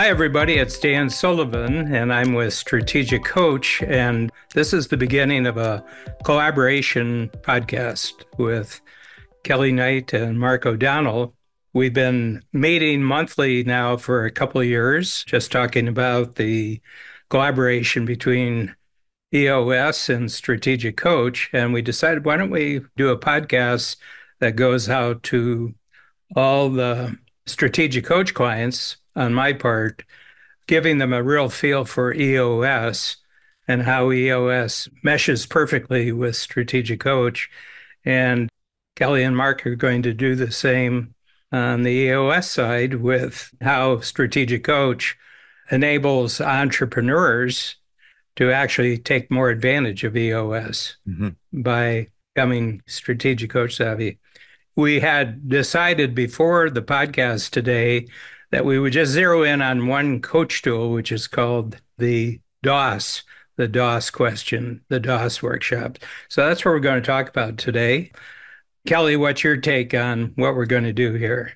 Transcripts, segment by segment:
Hi, everybody. It's Dan Sullivan, and I'm with Strategic Coach. And this is the beginning of a collaboration podcast with Kelly Knight and Mark O'Donnell. We've been meeting monthly now for a couple of years, just talking about the collaboration between EOS and Strategic Coach. And we decided, why don't we do a podcast that goes out to all the Strategic Coach clients on my part, giving them a real feel for EOS and how EOS meshes perfectly with Strategic Coach. And Kelly and Mark are going to do the same on the EOS side with how Strategic Coach enables entrepreneurs to actually take more advantage of EOS by becoming Strategic Coach savvy. We had decided before the podcast today that we would just zero in on one coach tool, which is called the D.O.S, the D.O.S question, the D.O.S workshop. So that's what we're going to talk about today. Kelly, what's your take on what we're going to do here?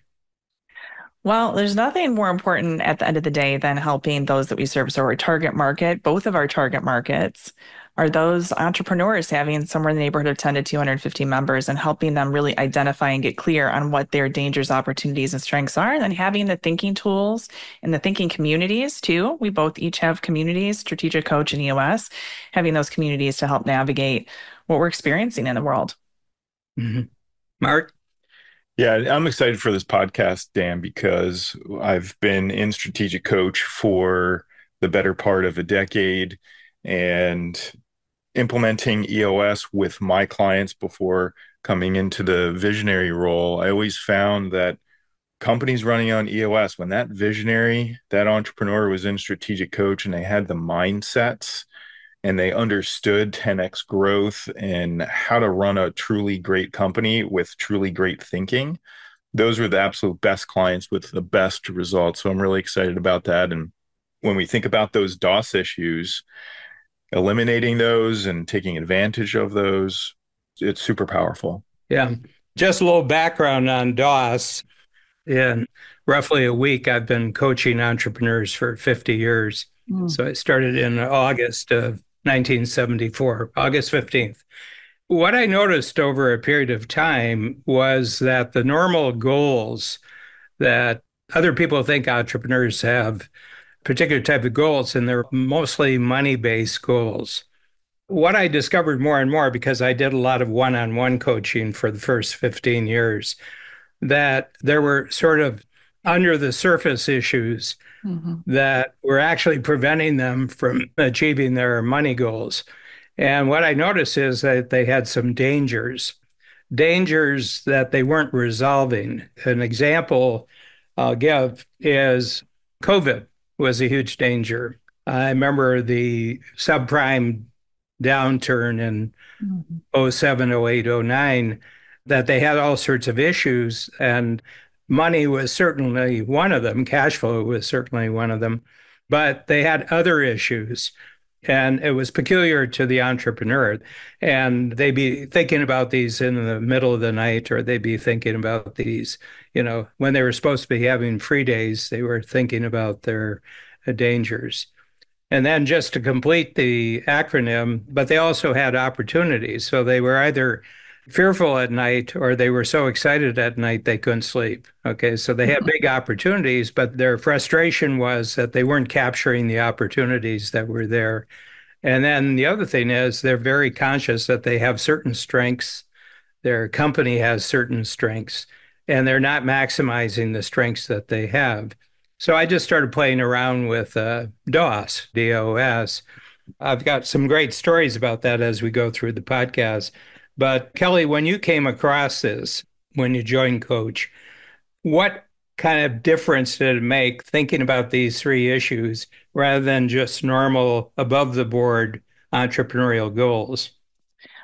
Well, there's nothing more important at the end of the day than helping those that we serve. So our target market, both of our target markets, are those entrepreneurs having somewhere in the neighborhood of 10 to 250 members and helping them really identify and get clear on what their dangers, opportunities, and strengths are. And then having the thinking tools and the thinking communities too. We both each have communities, Strategic Coach and EOS, having those communities to help navigate what we're experiencing in the world. Mm-hmm. Mark? Yeah, I'm excited for this podcast, Dan, because I've been in Strategic Coach for the better part of a decade and implementing EOS with my clients before coming into the visionary role. I always found that companies running on EOS, when that visionary, that entrepreneur was in Strategic Coach and they had the mindsets and they understood 10x growth and how to run a truly great company with truly great thinking, those were the absolute best clients with the best results. So I'm really excited about that. And when we think about those D.O.S issues, eliminating those and taking advantage of those, it's super powerful. Yeah. Just a little background on D.O.S. In roughly a week, I've been coaching entrepreneurs for 50 years. So I started in August of 1974, August 15th. What I noticed over a period of time was that the normal goals that other people think entrepreneurs have, particular type of goals, and they're mostly money-based goals. What I discovered more and more, because I did a lot of one-on-one coaching for the first 15 years, that there were sort of under the surface issues that were actually preventing them from achieving their money goals. And what I noticed is that they had some dangers that they weren't resolving. An example I'll give is COVID was a huge danger. I remember the subprime downturn in 07, 08, 09, that they had all sorts of issues, and money was certainly one of them. Cash flow was certainly one of them, but they had other issues. And it was peculiar to the entrepreneur. And they'd be thinking about these in the middle of the night, or they'd be thinking about these, when they were supposed to be having free days, they were thinking about their dangers. And then just to complete the acronym, but they also had opportunities. So they were either fearful at night or they were so excited at night they couldn't sleep. Okay, so they had big opportunities, but their frustration was that they weren't capturing the opportunities that were there. And then the other thing is they're very conscious that they have certain strengths. Their company has certain strengths, and they're not maximizing the strengths that they have. So I just started playing around with D.O.S, D.O.S. I've got some great stories about that as we go through the podcast. But Kelly, when you came across this, when you joined Coach, what kind of difference did it make thinking about these three issues rather than just normal above the board entrepreneurial goals?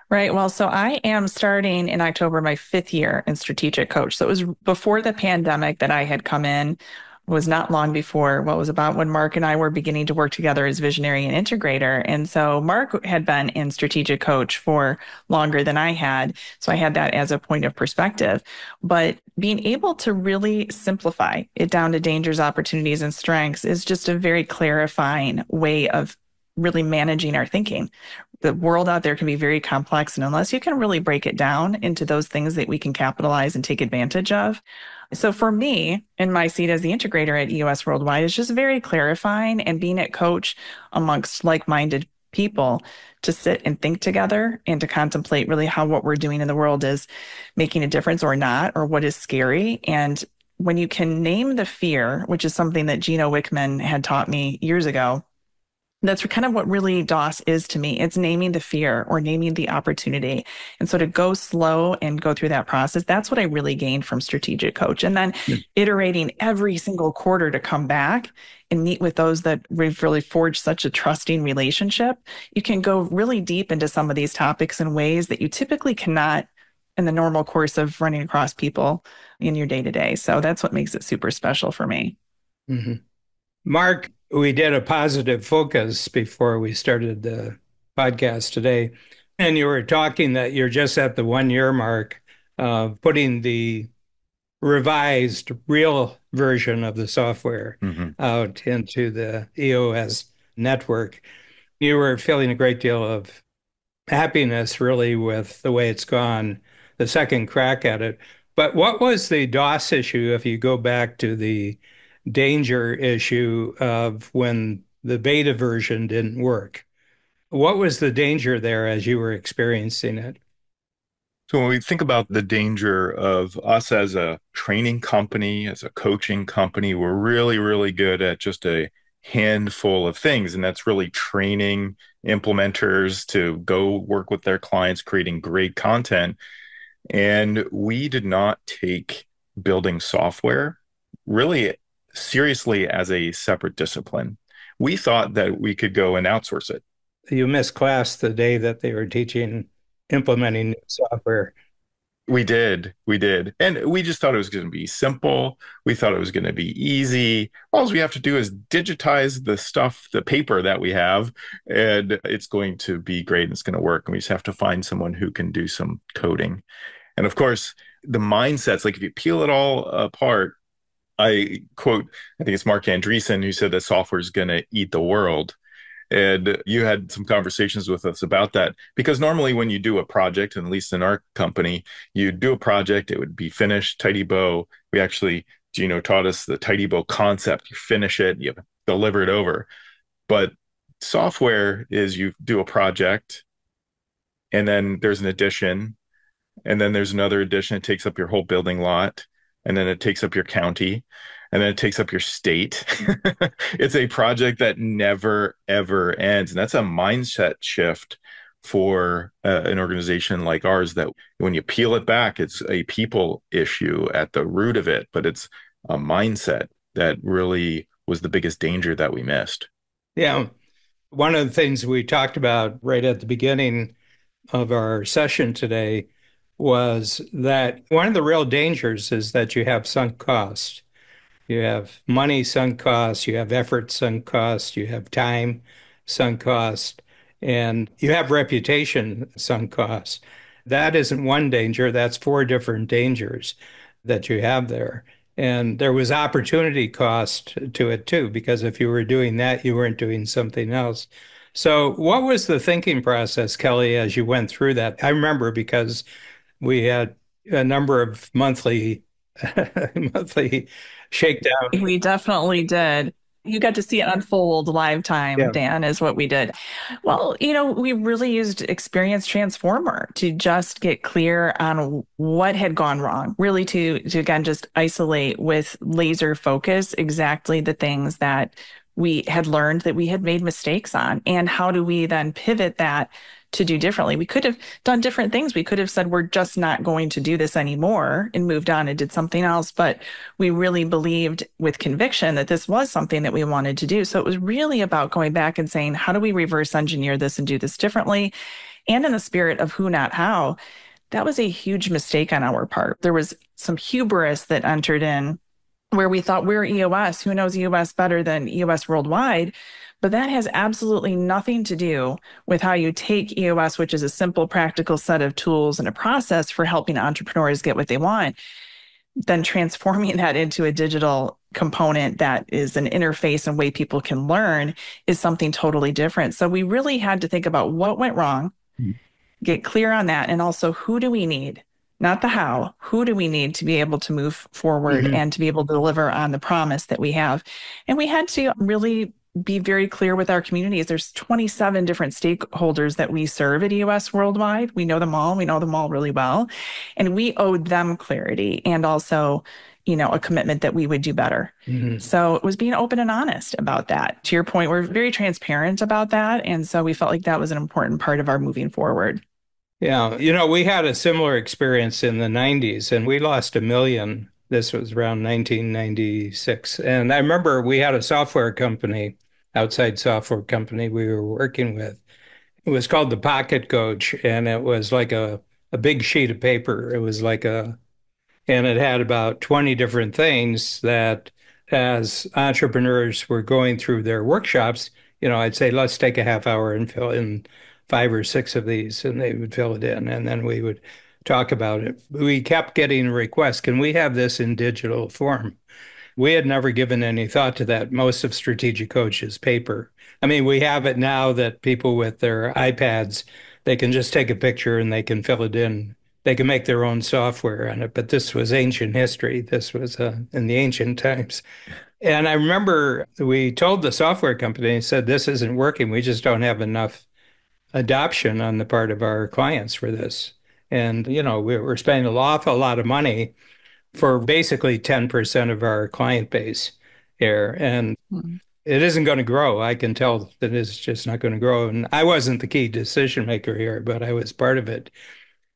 Right. Well, so I am starting in October my 5th year in Strategic Coach. So it was before the pandemic that I had come in. was not long before what was about when Mark and I were beginning to work together as visionary and integrator. And so Mark had been in strategic coach for longer than I had. So I had that as a point of perspective. But being able to really simplify it down to dangers, opportunities, and strengths is just a very clarifying way of really managing our thinking. The world out there can be very complex. And unless you can really break it down into those things that we can capitalize and take advantage of. So for me, in my seat as the integrator at EOS Worldwide, it's just very clarifying and being a coach amongst like-minded people to sit and think together and to contemplate really how what we're doing in the world is making a difference or not, or what is scary. And when you can name the fear, which is something that Gino Wickman had taught me years ago, that's kind of what really D.O.S is to me. It's naming the fear or naming the opportunity. And so to go slow and go through that process, that's what I really gained from Strategic Coach. And then iterating every single quarter to come back and meet with those that we've really forged such a trusting relationship. You can go really deep into some of these topics in ways that you typically cannot in the normal course of running across people in your day to day. So that's what makes it super special for me. Mm-hmm. Mark, we did a positive focus before we started the podcast today, and you were talking that you're just at the 1 year mark of putting the revised real version of the software out into the EOS network. You were feeling a great deal of happiness really with the way it's gone, the second crack at it. But what was the D.O.S issue if you go back to the danger issue of when the beta version didn't work? What was the danger there as you were experiencing it? So when we think about the danger of us as a training company, as a coaching company, we're really, really good at just a handful of things. And that's really training implementers to go work with their clients, creating great content. And we did not take building software really seriously as a separate discipline. We thought that we could go and outsource it. You missed class the day that they were teaching implementing new software. We did. We did. And we just thought it was going to be simple. We thought it was going to be easy. All we have to do is digitize the stuff, the paper that we have, and it's going to be great and it's going to work. And we just have to find someone who can do some coding. And of course, the mindsets, like if you peel it all apart, I quote, I think it's Mark Andreessen who said that software is going to eat the world. And you had some conversations with us about that because normally when you do a project, and at least in our company, you do a project, it would be finished, tidy bow. We actually, Gino taught us the tidy bow concept. You finish it, you deliver it over. But software is you do a project and then there's an addition and then there's another addition. It takes up your whole building lot and then it takes up your county and then it takes up your state. It's a project that never, ever ends. And that's a mindset shift for an organization like ours that when you peel it back, it's a people issue at the root of it, but it's a mindset that really was the biggest danger that we missed. Yeah. One of the things we talked about right at the beginning of our session today was that one of the real dangers is that you have sunk cost. You have money sunk cost, you have effort sunk cost, you have time sunk cost, and you have reputation sunk cost. That isn't one danger, that's four different dangers that you have there. And there was opportunity cost to it too, because if you were doing that, you weren't doing something else. So, what was the thinking process, Kelly, as you went through that? I remember because we had a number of monthly shakedown. We definitely did. You got to see it unfold live time, Yeah. Dan, is what we did. Well, we really used Experience Transformer to just get clear on what had gone wrong, really to again, just isolate with laser focus exactly the things that we had learned that we had made mistakes on. And how do we then pivot that to do differently? We could have done different things. We could have said, we're just not going to do this anymore and moved on and did something else. But we really believed with conviction that this was something that we wanted to do. So it was really about going back and saying, how do we reverse engineer this and do this differently? And in the spirit of who, not how, that was a huge mistake on our part. There was some hubris that entered in where we thought we're EOS. Who knows EOS better than EOS Worldwide? But that has absolutely nothing to do with how you take EOS, which is a simple, practical set of tools and a process for helping entrepreneurs get what they want, then transforming that into a digital component that is an interface and way people can learn is something totally different. So we really had to think about what went wrong, get clear on that, and also who do we need? Not the how, who do we need to be able to move forward Mm-hmm. and to be able to deliver on the promise that we have? And we had to really be very clear with our communities. There's 27 different stakeholders that we serve at EOS Worldwide. We know them all. We know them all really well. And we owed them clarity and also, a commitment that we would do better. Mm-hmm. So it was being open and honest about that. To your point, we're very transparent about that. And so we felt like that was an important part of our moving forward. Yeah, we had a similar experience in the 90s and we lost 1 million. This was around 1996. And I remember we had a software company, outside software company we were working with. It was called the Pocket Coach, and it was like a big sheet of paper. It was like and it had about 20 different things that as entrepreneurs were going through their workshops, I'd say, let's take a half hour and fill in 5 or 6 of these, and they would fill it in, and then we would talk about it. We kept getting requests, can we have this in digital form? We had never given any thought to that. Most of Strategic Coach is paper. I mean, we have it now that people with their iPads, they can just take a picture and they can fill it in. They can make their own software on it. But this was ancient history. This was in the ancient times. And I remember we told the software company, said, this isn't working. We just don't have enough adoption on the part of our clients for this. And, we're spending an awful lot of money for basically 10% of our client base here. And Mm-hmm. it isn't going to grow. I can tell that it's just not going to grow. And I wasn't the key decision maker here, but I was part of it.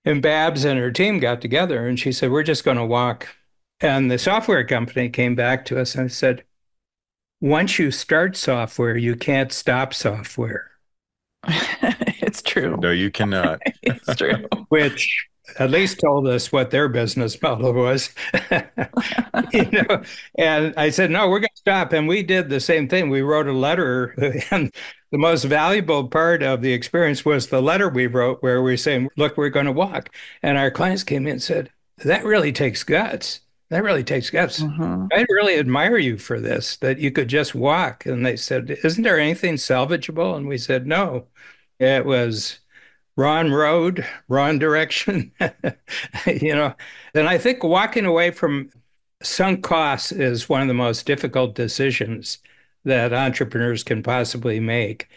And Babs and her team got together and she said, we're just going to walk. And the software company came back to us and said, once you start software, you can't stop software. It's true. No, you cannot. It's true. Which at least told us what their business model was. you know, and I said, no, we're going to stop. And we did the same thing. We wrote a letter, and the most valuable part of the experience was the letter we wrote where we're saying, look, we're going to walk. And our clients came in and said, that really takes guts. That really takes guts. Mm-hmm. I really admire you for this, that you could just walk. And they said, isn't there anything salvageable? And we said, no. It was wrong road, wrong direction. And I think walking away from sunk costs is one of the most difficult decisions that entrepreneurs can possibly make.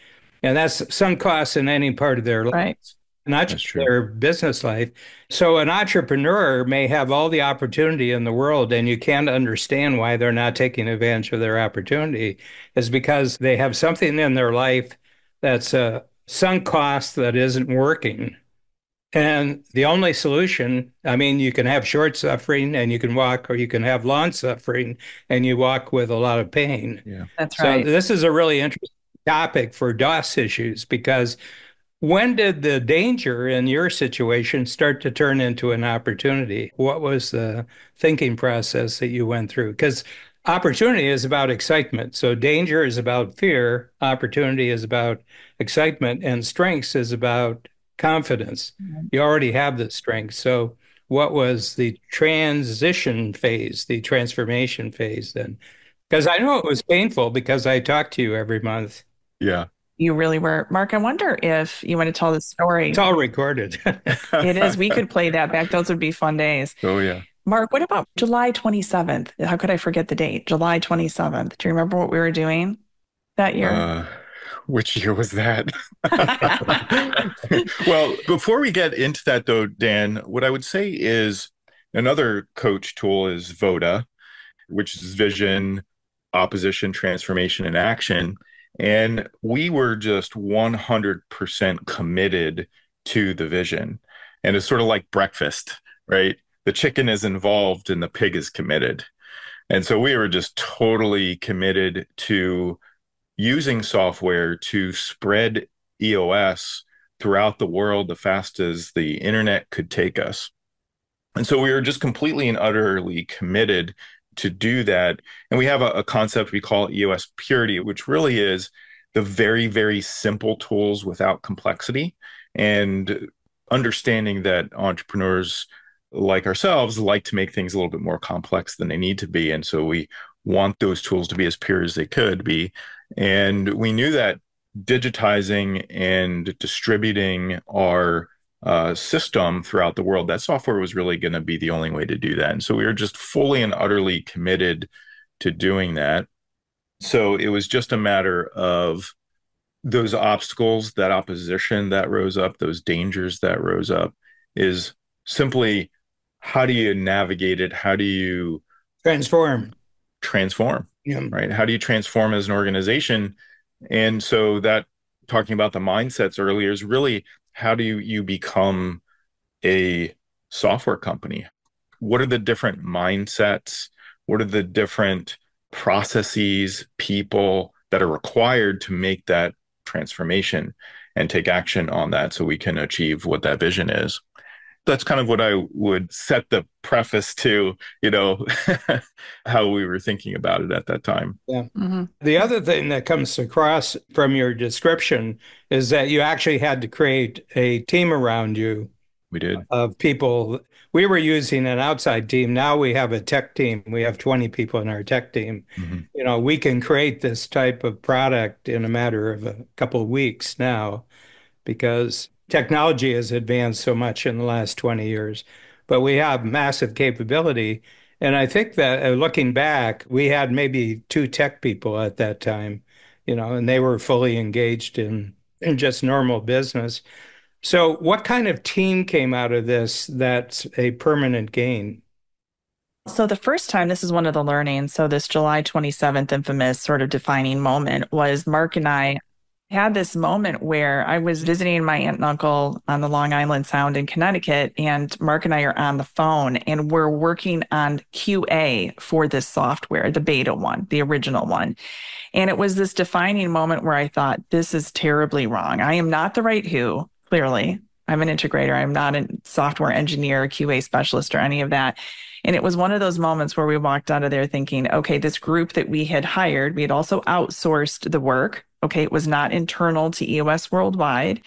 And that's sunk costs in any part of their life, Right. not That's just true. their business life. So an entrepreneur may have all the opportunity in the world, and you can't understand why they're not taking advantage of their opportunity, is because they have something in their life that's a sunk cost that isn't working. And the only solution, I mean, you can have short suffering and you can walk, or you can have long suffering and you walk with a lot of pain. Yeah. That's So right. this is a really interesting topic for D.O.S issues, because when did the danger in your situation start to turn into an opportunity? What was the thinking process that you went through? Because opportunity is about excitement. So danger is about fear, opportunity is about excitement, and strengths is about confidence. You already have the strength. So what was the transition phase, the transformation phase then? Because I know it was painful because I talked to you every month. Yeah. You really were. Mark, I wonder if you want to tell the It's story. all recorded. It is. We could play that back. Those would be fun days. Oh, yeah. Mark, what about July 27th? How could I forget the date? July 27th. Do you remember what we were doing that year? Uh, which year was that? Well, before we get into that, though, Dan, what I would say is another coach tool is VODA, which is vision, opposition, transformation, and action. And we were just 100% committed to the vision. And it's sort of like breakfast, right? The chicken is involved and the pig is committed. And so we were just totally committed to using software to spread EOS throughout the world as fast as the internet could take us. And so we were just completely and utterly committed to do that. And we have a concept we call EOS purity, which really is the very, very simple tools without complexity, and understanding that entrepreneurs like ourselves like to make things a little bit more complex than they need to be. And so we want those tools to be as pure as they could be. And we knew that digitizing and distributing our system throughout the world, that software was really going to be the only way to do that. And so we were just fully and utterly committed to doing that. So it was just a matter of those obstacles, that opposition that rose up, those dangers that rose up, is simply how do you navigate it? How do you transform, Yeah. right? How do you transform as an organization? And so that, talking about the mindsets earlier, is really how do you become a software company? What are the different mindsets? What are the different processes, people that are required to make that transformation and take action on that so we can achieve what that vision is? That's kind of what I would set the preface to, how we were thinking about it at that time. Yeah. Mm-hmm. The other thing that comes across from your description is that you actually had to create a team around you. We did. Of people. We were using an outside team. Now we have a tech team. We have 20 people in our tech team. Mm-hmm. We can create this type of product in a matter of a couple of weeks now because technology has advanced so much in the last 20 years. But we have massive capability. And I think that looking back, we had maybe 2 tech people at that time, and they were fully engaged in just normal business. So what kind of team came out of this that's a permanent gain? So the first time, this is one of the learnings. So this July 27th infamous sort of defining moment was Mark and I had this moment where I was visiting my aunt and uncle on the Long Island Sound in Connecticut, and Mark and I are on the phone and we're working on QA for this software, the beta one, the original one. And it was this defining moment where I thought, this is terribly wrong. I am not the right who. Clearly, I'm an integrator. I'm not a software engineer, QA specialist, or any of that. And it was one of those moments where we walked out of there thinking, okay, this group that we had hired, we had also outsourced the work. Okay, it was not internal to EOS Worldwide.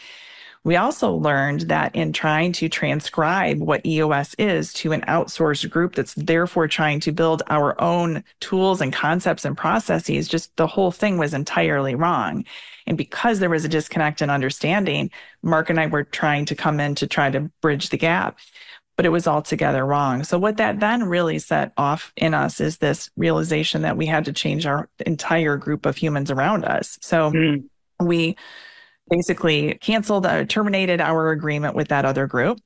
We also learned that in trying to transcribe what EOS is to an outsourced group that's therefore trying to build our own tools and concepts and processes, just the whole thing was entirely wrong. And because there was a disconnect in understanding, Mark and I were trying to come in to try to bridge the gap, but it was altogether wrong. So what that then really set off in us is this realization that we had to change our entire group of humans around us. So we basically terminated our agreement with that other group.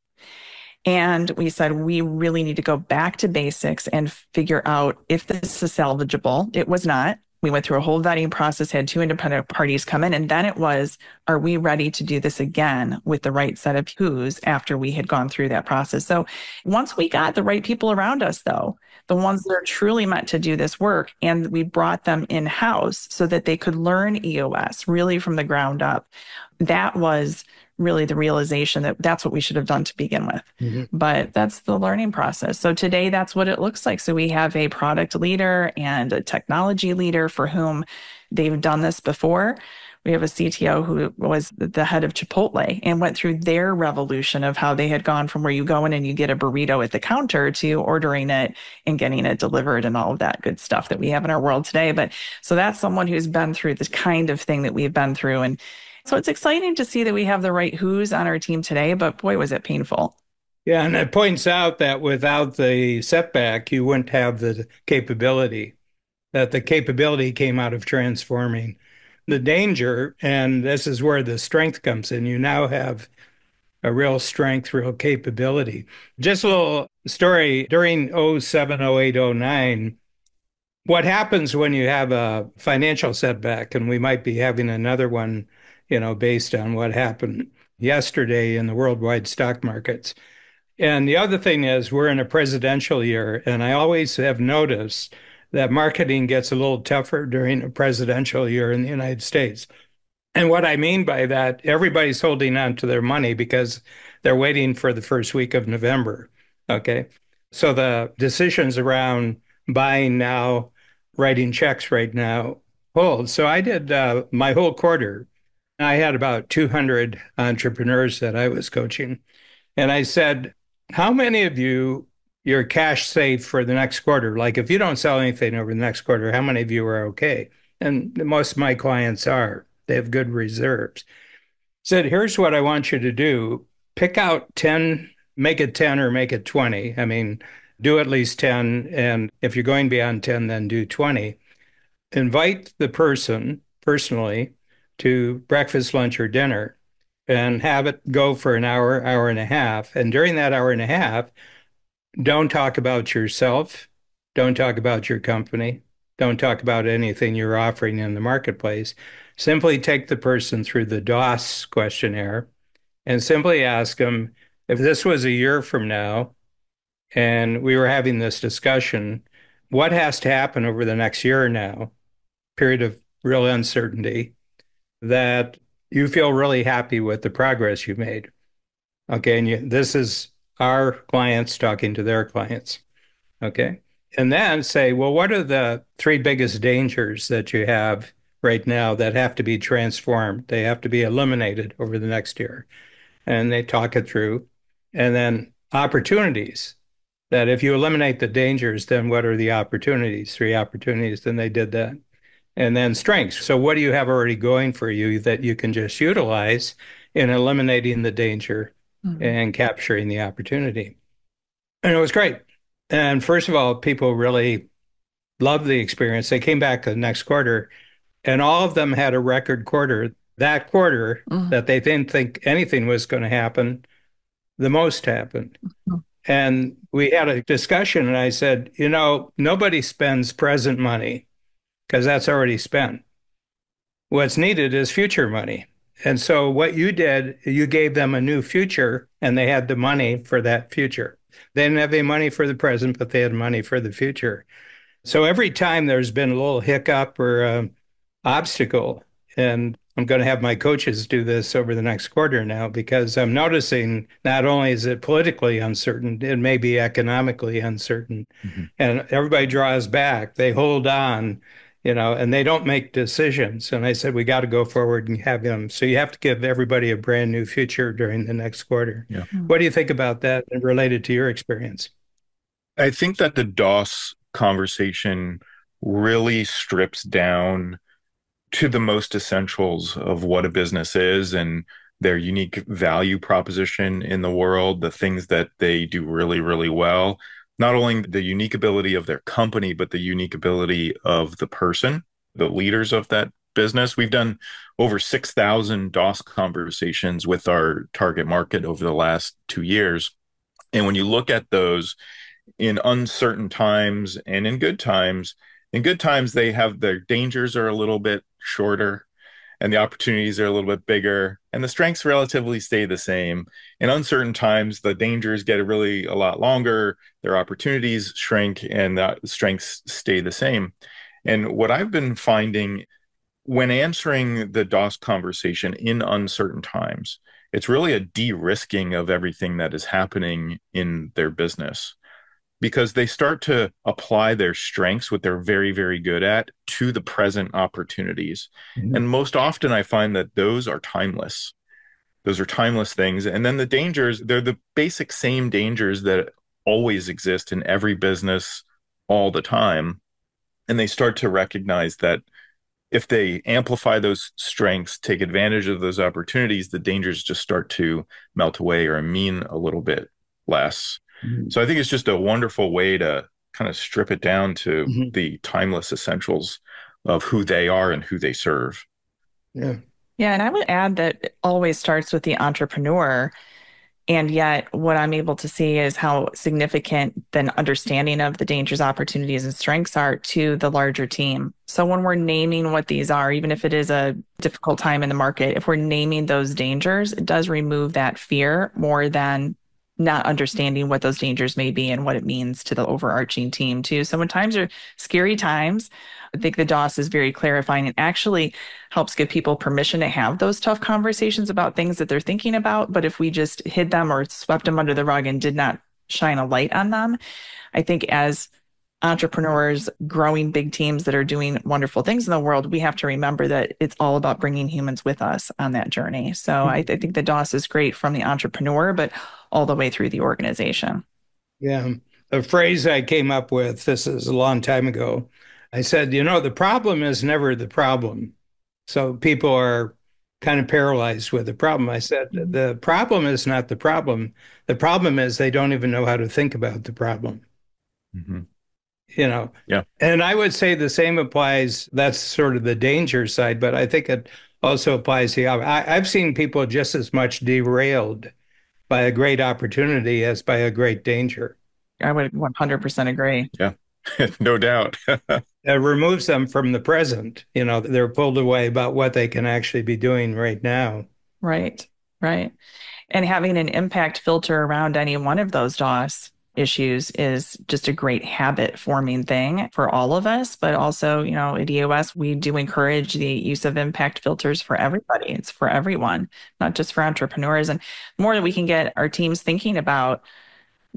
And we said, we really need to go back to basics and figure out if this is salvageable. It was not. We went through a whole vetting process, had 2 independent parties come in, and then it was, are we ready to do this again with the right set of who's after we had gone through that process? So once we got the right people around us, though, the ones that are truly meant to do this work, and we brought them in-house so that they could learn EOS really from the ground up, that was really the realization that that's what we should have done to begin with. Mm-hmm. But that's the learning process. So today, that's what it looks like. So we have a product leader and a technology leader for whom they've done this before. We have a CTO who was the head of Chipotle and went through their revolution of how they had gone from where you go in and you get a burrito at the counter to ordering it and getting it delivered and all of that good stuff that we have in our world today. But so that's someone who's been through this kind of thing that we've been through. And so it's exciting to see that we have the right who's on our team today, but boy, was it painful. Yeah, and it points out that without the setback, you wouldn't have the capability, that the capability came out of transforming. The danger, and this is where the strength comes in, you now have a real strength, real capability. Just a little story, during 07, 08, 09, what happens when you have a financial setback, and we might be having another one, based on what happened yesterday in the worldwide stock markets. And the other thing is we're in a presidential year, and I always have noticed that marketing gets a little tougher during a presidential year in the United States. And what I mean by that, everybody's holding on to their money because they're waiting for the first week of November. Okay. So the decisions around buying now, writing checks right now hold. So I did my whole quarter. I had about 200 entrepreneurs that I was coaching. And I said, how many of you, your cash safe for the next quarter? Like if you don't sell anything over the next quarter, how many of you are okay? And most of my clients are. They have good reserves. Said, here's what I want you to do. Pick out 10, make it 10 or make it 20. I mean, do at least 10. And if you're going beyond 10, then do 20. Invite the person personally to breakfast, lunch, or dinner and have it go for an hour, hour and a half. And during that hour and a half, don't talk about yourself. Don't talk about your company. Don't talk about anything you're offering in the marketplace. Simply take the person through the D.O.S questionnaire and simply ask them if this was a year from now and we were having this discussion, what has to happen over the next year now, period of real uncertainty, that you feel really happy with the progress you made. Okay. And this is our clients talking to their clients. Okay. And then say, well, what are the three biggest dangers that you have right now that have to be transformed? They have to be eliminated over the next year. And they talk it through. And then opportunities that if you eliminate the dangers, then what are the opportunities? Three opportunities. Then they did that. And then strengths. So what do you have already going for you that you can just utilize in eliminating the danger and capturing the opportunity? And it was great. And first of all, people really loved the experience. They came back the next quarter, and all of them had a record quarter. That quarter that they didn't think anything was going to happen, the most happened. And we had a discussion, and I said, nobody spends present money because that's already spent. What's needed is future money. And so what you did, you gave them a new future, and they had the money for that future. They didn't have any money for the present, but they had money for the future. So every time there's been a little hiccup or obstacle, and I'm going to have my coaches do this over the next quarter now because I'm noticing not only is it politically uncertain, it may be economically uncertain. And everybody draws back, they hold on, and they don't make decisions. And I said, we got to go forward and have them. So you have to give everybody a brand new future during the next quarter. Yeah. What do you think about that related to your experience? I think that the D.O.S conversation really strips down to the most essentials of what a business is and their unique value proposition in the world, the things that they do really, really well. Not only the unique ability of their company, but the unique ability of the person, the leaders of that business. We've done over 6,000 D.O.S conversations with our target market over the last 2 years. And when you look at those in uncertain times and in good times, they have their dangers are a little bit shorter and the opportunities are a little bit bigger and the strengths relatively stay the same. In uncertain times, the dangers get really a lot longer, their opportunities shrink and the strengths stay the same. And what I've been finding when answering the D.O.S conversation in uncertain times, it's really a de-risking of everything that is happening in their business because they start to apply their strengths, what they're very, very good at, to the present opportunities. And most often I find that those are timeless. Those are timeless things. And then the dangers, they're the basic same dangers that always exist in every business all the time. And they start to recognize that if they amplify those strengths, take advantage of those opportunities, the dangers just start to melt away or mean a little bit less. So I think it's just a wonderful way to kind of strip it down to the timeless essentials of who they are and who they serve. Yeah. Yeah. And I would add that it always starts with the entrepreneur. And yet, what I'm able to see is how significant the understanding of the dangers, opportunities, and strengths are to the larger team. So when we're naming what these are, even if it is a difficult time in the market, if we're naming those dangers, it does remove that fear more than not understanding what those dangers may be and what it means to the overarching team too. So when times are scary times, I think the D.O.S is very clarifying and actually helps give people permission to have those tough conversations about things that they're thinking about. But if we just hid them or swept them under the rug and did not shine a light on them, I think as entrepreneurs growing big teams that are doing wonderful things in the world, we have to remember that it's all about bringing humans with us on that journey. So I think the DOS is great from the entrepreneur, but all the way through the organization. Yeah. A phrase I came up with, this is a long time ago. I said, the problem is never the problem. So people are kind of paralyzed with the problem. I said, Mhm. the problem is not the problem. The problem is they don't even know how to think about the problem, Mm-hmm. you know. Yeah. And I would say the same applies. That's sort of the danger side, but I think it also applies to, I've seen people just as much derailed by a great opportunity as by a great danger. I would 100% agree. Yeah. No doubt. It removes them from the present. They're pulled away about what they can actually be doing right now. Right. Right. And having an impact filter around any one of those DOS issues is just a great habit forming thing for all of us. But also, at EOS, we do encourage the use of impact filters for everybody. It's for everyone, not just for entrepreneurs. And the more that we can get our teams thinking about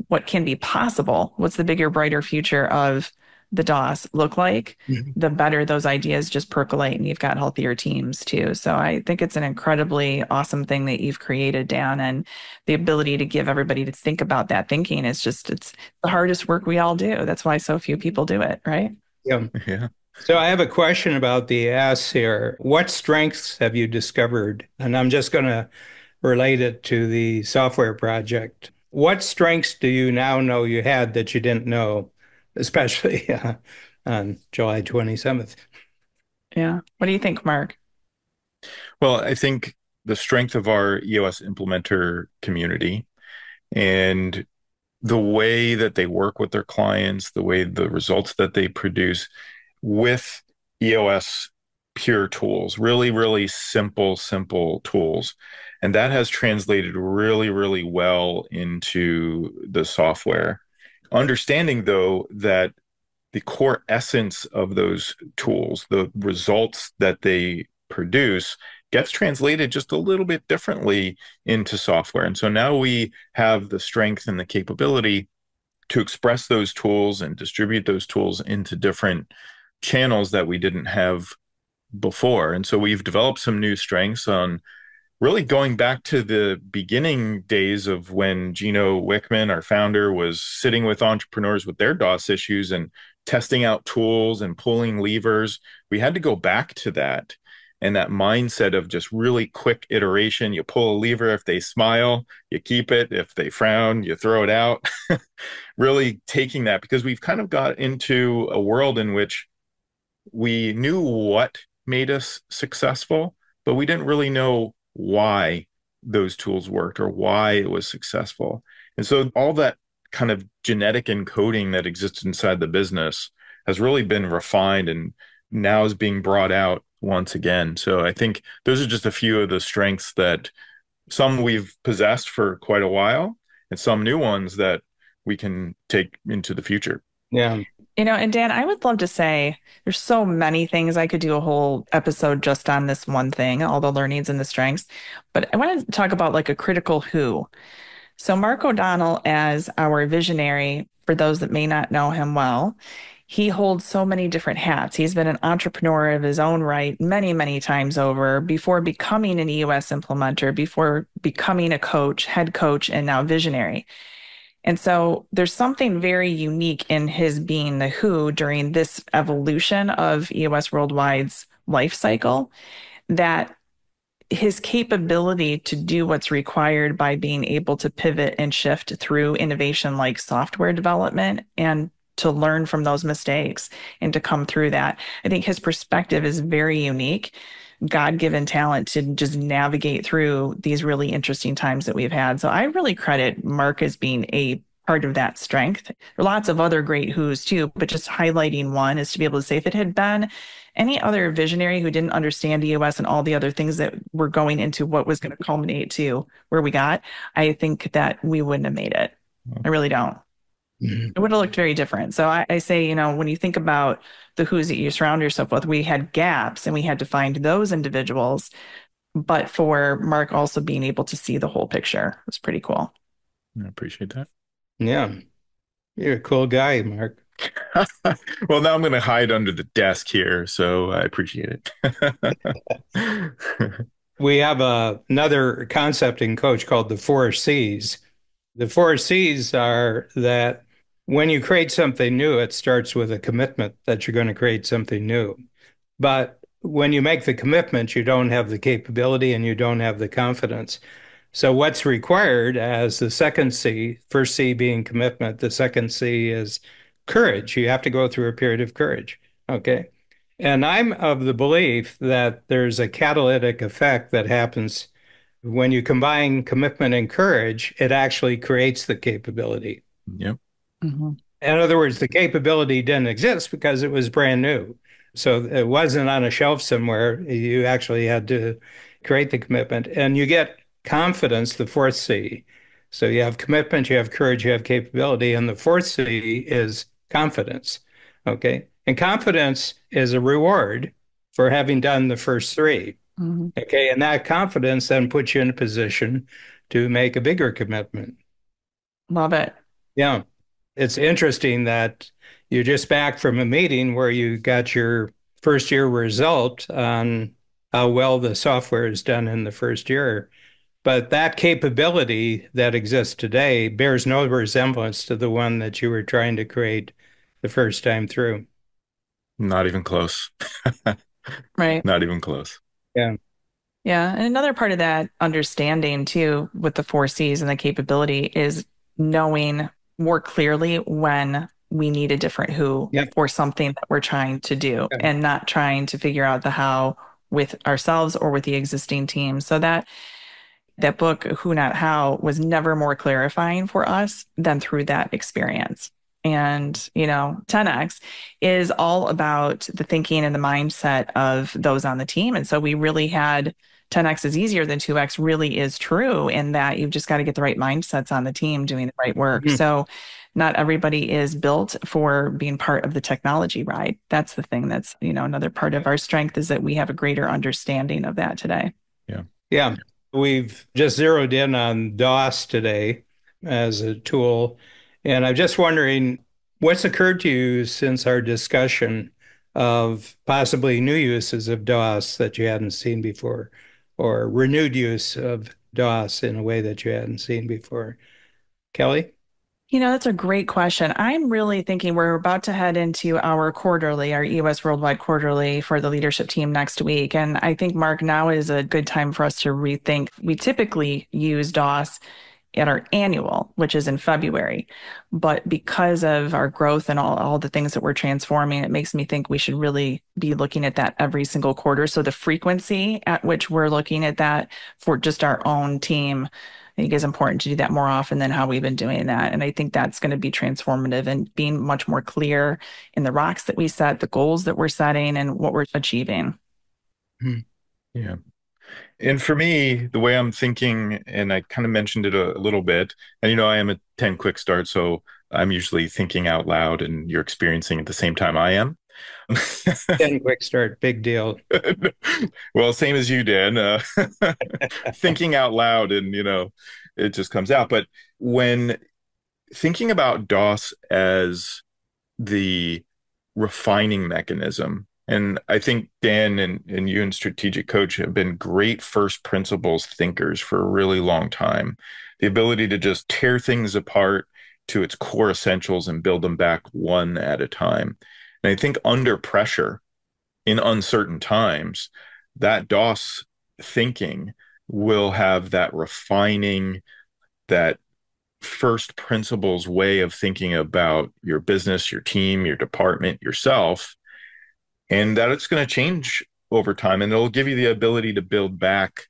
what can be possible, what's the bigger, brighter future of the DOS look like, Mhm. the better those ideas just percolate and you've got healthier teams too. So I think it's an incredibly awesome thing that you've created, Dan, and the ability to give everybody to think about that thinking is just, it's the hardest work we all do. That's why so few people do it, right? Yeah. Yeah. So I have a question about the S here. What strengths have you discovered? And I'm just going to relate it to the software project. What strengths do you now know you had that you didn't know, especially on July 27th? Yeah. What do you think, Mark? Well, I think the strength of our EOS implementer community and the way that they work with their clients, the way the results that they produce with EOS pure tools, really, really simple tools. And that has translated really, really well into the software. Understanding, though, that the core essence of those tools, the results that they produce, gets translated just a little bit differently into software. And so now we have the strength and the capability to express those tools and distribute those tools into different channels that we didn't have before. And so we've developed some new strengths on really going back to the beginning days of when Gino Wickman, our founder, was sitting with entrepreneurs with their DOS issues and testing out tools and pulling levers. We had to go back to that and that mindset of just really quick iteration. You pull a lever, if they smile, you keep it. If they frown, you throw it out. Really taking that because we've kind of got into a world in which we knew what made us successful, but we didn't really know why those tools worked or why it was successful. And so all that kind of genetic encoding that exists inside the business has really been refined and now is being brought out once again. So I think those are just a few of the strengths that some we've possessed for quite a while and some new ones that we can take into the future. Yeah. And Dan, I would love to say there's so many things I could do a whole episode just on this one thing, all the learnings and the strengths. But I want to talk about like a critical who. So Mark O'Donnell, as our visionary, for those that may not know him well, he holds so many different hats. He's been an entrepreneur of his own right many, many times over before becoming an EOS implementer, before becoming a coach, head coach, and now visionary. And so there's something very unique in his being the who during this evolution of EOS Worldwide's life cycle that his capability to do what's required by being able to pivot and shift through innovation like software development and to learn from those mistakes and to come through that. I think his perspective is very unique, God-given talent to just navigate through these really interesting times that we've had. So I really credit Mark as being a part of that strength. There are lots of other great who's too, but just highlighting one is to be able to say if it had been any other visionary who didn't understand EOS and all the other things that were going into what was going to culminate to where we got, I think that we wouldn't have made it. I really don't. Mhm. It would have looked very different. So I say, when you think about the who's that you surround yourself with, we had gaps and we had to find those individuals. But for Mark also being able to see the whole picture was pretty cool. I appreciate that. Yeah. You're a cool guy, Mark. Well, now I'm going to hide under the desk here, so I appreciate it. We have another concepting coach called the four C's. The four C's are that when you create something new, it starts with a commitment that you're going to create something new. But when you make the commitment, you don't have the capability and you don't have the confidence. So, what's required as the second C, first C being commitment, the second C is courage. You have to go through a period of courage. Okay. And I'm of the belief that there's a catalytic effect that happens when you combine commitment and courage, it actually creates the capability. Yep. Mhm. In other words, the capability didn't exist because it was brand new. So it wasn't on a shelf somewhere. You actually had to create the commitment. And you get confidence, the fourth C. So you have commitment, you have courage, you have capability. And the fourth C is confidence. Okay. And confidence is a reward for having done the first three. Mhm. Okay. And that confidence then puts you in a position to make a bigger commitment. Love it. Yeah. It's interesting that you're just back from a meeting where you got your first year result on how well the software is done in the first year. But that capability that exists today bears no resemblance to the one that you were trying to create the first time through. Not even close. Right. Not even close. Yeah. Yeah. And another part of that understanding too, with the four C's and the capability is knowing more clearly when we need a different who Yep. for something that we're trying to do Yeah. and not trying to figure out the how with ourselves or with the existing team. So that book, Who Not How, was never more clarifying for us than through that experience. And, 10X is all about the thinking and the mindset of those on the team. And so we really had 10X is easier than 2X really is true in that you've just got to get the right mindsets on the team doing the right work. Mhm. So not everybody is built for being part of the technology ride. That's the thing that's, another part of our strength is that we have a greater understanding of that today. Yeah. Yeah. We've just zeroed in on DOS today as a tool. And I'm just wondering what's occurred to you since our discussion of possibly new uses of DOS that you hadn't seen before, or renewed use of DOS in a way that you hadn't seen before. Kelly? That's a great question. I'm really thinking we're about to head into our quarterly, our EOS Worldwide quarterly for the leadership team next week. And I think, Mark, now is a good time for us to rethink. We typically use DOS at our annual, which is in February. But because of our growth and all the things that we're transforming, it makes me think we should really be looking at that every single quarter. So the frequency at which we're looking at that for just our own team, I think is important to do that more often than how we've been doing that. And I think that's going to be transformative and being much more clear in the rocks that we set, the goals that we're setting, and what we're achieving. Hmm. Yeah. And for me, the way I'm thinking, and I kind of mentioned it a little bit, and I am a 10 quick start, so I'm usually thinking out loud and you're experiencing at the same time I am. 10 quick start, big deal. Well, same as you, Dan. Thinking out loud and, it just comes out. But when thinking about DOS as the refining mechanism, and I think Dan and you and Strategic Coach have been great first principles thinkers for a really long time. The ability to just tear things apart to its core essentials and build them back one at a time. And I think under pressure in uncertain times, that DOS thinking will have that refining, that first principles way of thinking about your business, your team, your department, yourself, and that it's going to change over time. And it'll give you the ability to build back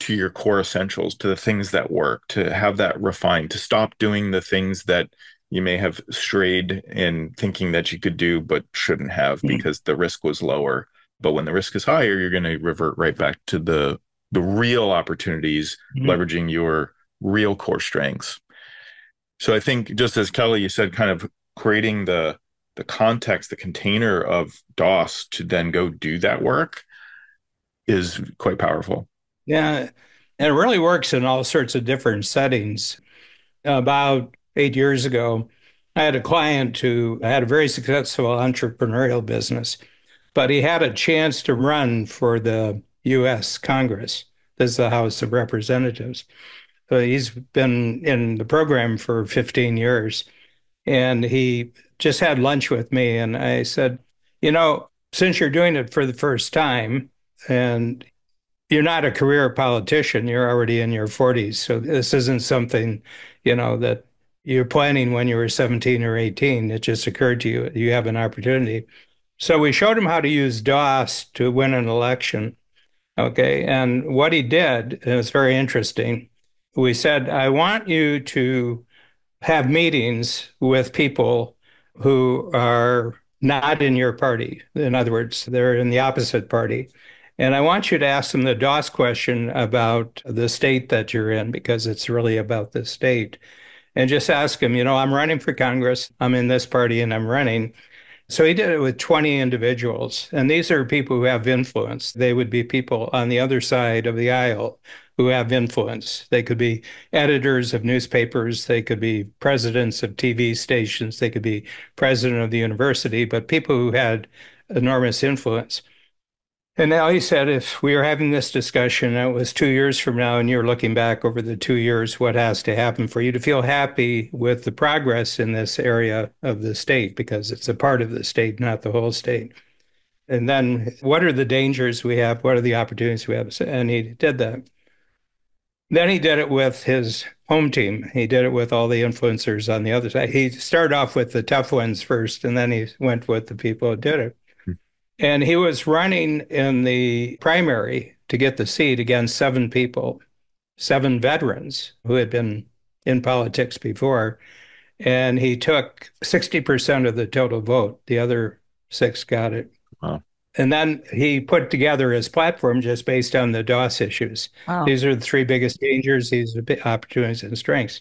to your core essentials, to the things that work, to have that refined, to stop doing the things that you may have strayed in thinking that you could do but shouldn't have Hmm. because the risk was lower. But when the risk is higher, you're going to revert right back to the real opportunities, Hmm. leveraging your real core strengths. So I think just as Kelly, you said, kind of creating the context, the container of DOS to then go do that work is quite powerful. Yeah. And it really works in all sorts of different settings. About 8 years ago, I had a client who had a very successful entrepreneurial business, but he had a chance to run for the U.S. Congress. This is the House of Representatives. So he's been in the program for 15 years. And he just had lunch with me. And I said, since you're doing it for the first time and you're not a career politician, you're already in your 40s. So this isn't something, that you're planning when you were 17 or 18. It just occurred to you, you have an opportunity. So we showed him how to use DOS to win an election. Okay. And what he did, and it's very interesting. We said, I want you to have meetings with people who are not in your party. In other words, they're in the opposite party. And I want you to ask them the DOS question about the state that you're in, because it's really about the state. And just ask them, I'm running for Congress. I'm in this party and I'm running. So he did it with 20 individuals. And these are people who have influence. They would be people on the other side of the aisle who have influence. They could be editors of newspapers. They could be presidents of TV stations. They could be president of the university, but people who had enormous influence. And now he said, if we were having this discussion, it was 2 years from now, and you're looking back over the 2 years, what has to happen for you to feel happy with the progress in this area of the state, because it's a part of the state, not the whole state. And then what are the dangers we have? What are the opportunities we have? And he did that. Then he did it with his home team. He did it with all the influencers on the other side. He started off with the tough ones first, and then he went with the people who did it. And he was running in the primary to get the seat against 7 people, 7 veterans who had been in politics before. And he took 60% of the total vote. The other 6 got it. Wow. And then he put together his platform just based on the DOS issues. Wow. These are the 3 biggest dangers, these are the opportunities and strengths.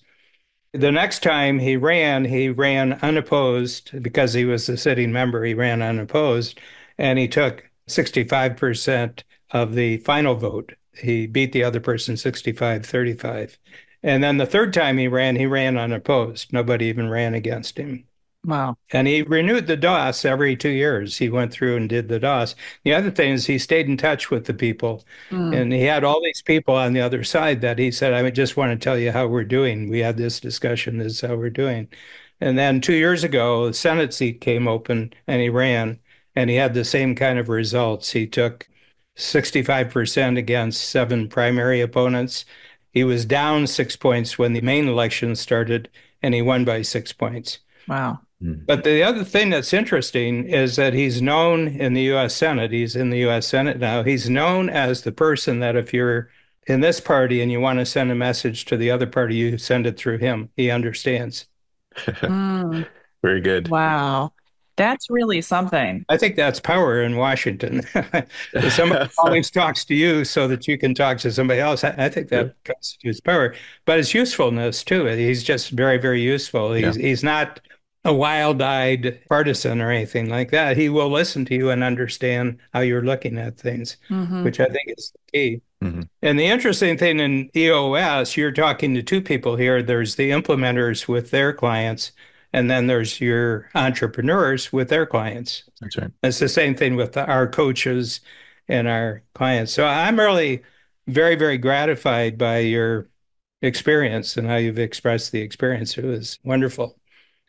The next time he ran unopposed because he was the sitting member. He ran unopposed, and he took 65% of the final vote. He beat the other person 65-35. And then the third time he ran unopposed. Nobody even ran against him. Wow. And he renewed the DOS every 2 years. He went through and did the DOS. The other thing is he stayed in touch with the people. And he had all these people on the other side that he said, I just want to tell you how we're doing. We had this discussion. This is how we're doing. And then 2 years ago, the Senate seat came open and he ran, and he had the same kind of results. He took 65% against 7 primary opponents. He was down 6 points when the main election started, and he won by 6 points. Wow. But the other thing that's interesting is that he's known in the U.S. Senate. He's in the U.S. Senate now. He's known as the person that if you're in this party and you want to send a message to the other party, you send it through him. He understands. Very good. Wow. That's really something. I think that's power in Washington. If somebody always talks to you so that you can talk to somebody else, I think that constitutes power. But it's usefulness too. He's just very, very useful. He's not a wild-eyed partisan or anything like that. He will listen to you and understand how you're looking at things, which I think is the key. And the interesting thing in EOS, you're talking to 2 people here. There's the implementers with their clients, and then there's your entrepreneurs with their clients. That's right. It's the same thing with our coaches and our clients. So I'm really very, very gratified by your experience and how you've expressed the experience. It was wonderful.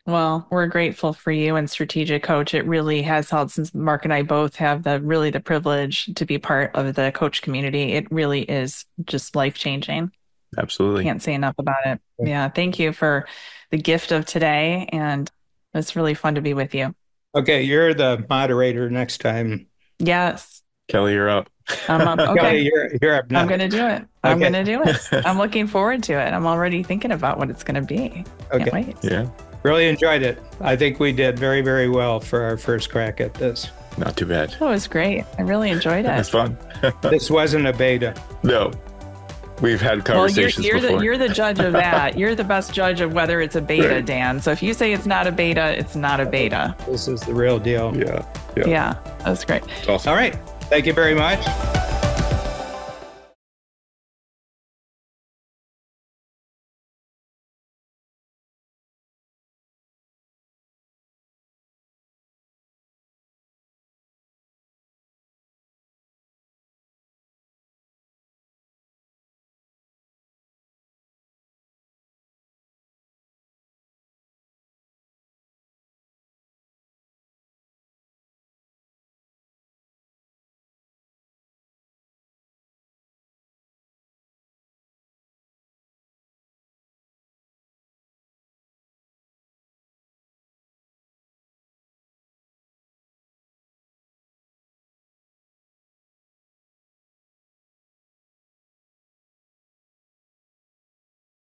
Well, we're grateful for you and Strategic Coach. It really has helped, since Mark and I both have the privilege to be part of the coach community. It really is just life-changing. Absolutely. Can't say enough about it. Yeah. Thank you for the gift of today. And it's really fun to be with you. Okay. You're the moderator next time. Yes. Kelly, you're up. I'm up. Okay. Kelly, you're up now. I'm going to do it. I'm going to do it. I'm looking forward to it. I'm already thinking about what it's going to be. Okay. Can't wait. Yeah. Really enjoyed it. I think we did very, very well for our first crack at this. Not too bad. It was great. I really enjoyed it. That's fun. This wasn't a beta. No. We've had conversations before. You're the judge of that. You're the best judge of whether it's a beta, Dan. So if you say it's not a beta, it's not a beta. This is the real deal. Yeah. Yeah, that's great. Awesome. All right. Thank you very much.